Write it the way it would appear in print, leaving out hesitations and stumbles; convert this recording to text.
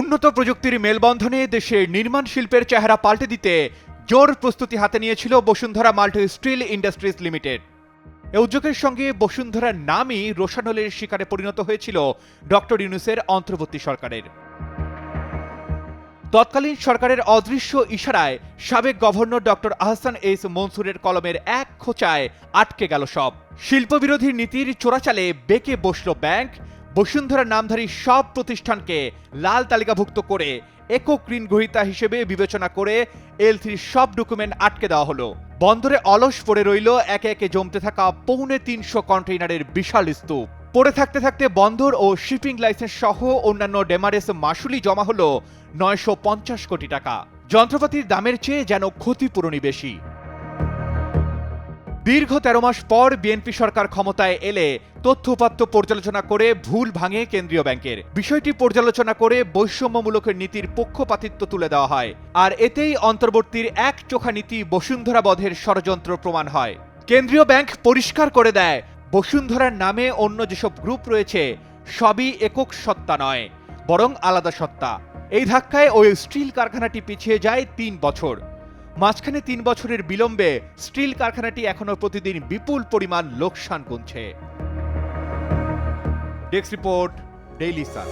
উন্নত প্রযুক্তির মেলবন্ধনে দেশের নির্মাণ শিল্পের চেহারা পাল্টে দিতে জোর প্রস্তুতি হাতে নিয়েছিল Bashundhara multi steel industries limited. এ উদ্যোগের সঙ্গে বসুন্ধরার নামই রোষানলের শিকারে পরিণত হয়েছিল ডক্টর ইউনূসের অন্তর্বর্তী সরকারের। তৎকালীন সরকারের অদৃশ্য ইশারায় সাবেক গভর্নর ডক্টর আহসান এইচ মনসুরের কলমের এক খোঁচায় আটকে গেল সব। শিল্পবিরোধী নীতির চোরাচালে বেঁকে বসল ব্যাংক। বসুন্ধরার নামধারী সব প্রতিষ্ঠানকে লাল তালিকাভুক্ত করে একক ঋণ গ্রহীতা হিসেবে বিবেচনা করে L3 সব ডকুমেন্ট আটকে দেওয়া হলো। বন্দরে অলস পড়ে রইল একে একে জমতে থাকা 350 কন্টেইনারের বিশাল স্তূপ। পড়ে থাকতে থাকতে বন্দর ও শিপিং লাইসেন্স সহ অন্যান্য ডেমারেস মাশুলি জমা হলো 950 কোটি টাকা। যন্ত্রপাতির দামের চেয়ে যেন ক্ষতিপূরণই বেশি। দীর্ঘ 13 মাস পর বিএনপি সরকার ক্ষমতায় এলে তথ্য-উপাত্ত পর্যালোচনা করে ভুল ভাঙে কেন্দ্রীয় ব্যাংকের। বিষয়টি পর্যালোচনা করে বৈষম্যমূলক নীতির পক্ষপাতিত্ব তুলে দেওয়া হয়। আর এতেই অন্তর্বর্তীর এক চোখা নীতি বসুন্ধরা বধের ষড়যন্ত্র প্রমাণ হয়। কেন্দ্রীয় ব্যাংক পরিষ্কার করে দেয়, বসুন্ধরার নামে অন্য যেসব গ্রুপ রয়েছে সবই একক সত্তা নয়, বরং আলাদা সত্তা। এই ধাক্কায় ওই স্টিল কারখানাটি পিছিয়ে যায় 3 বছর। মাঝখানে 3 বছরের বিলম্বে স্টিল কারখানাটি এখনো প্রতিদিন বিপুল পরিমাণ লোকসান গুনছে। Desk report, Daily Sun.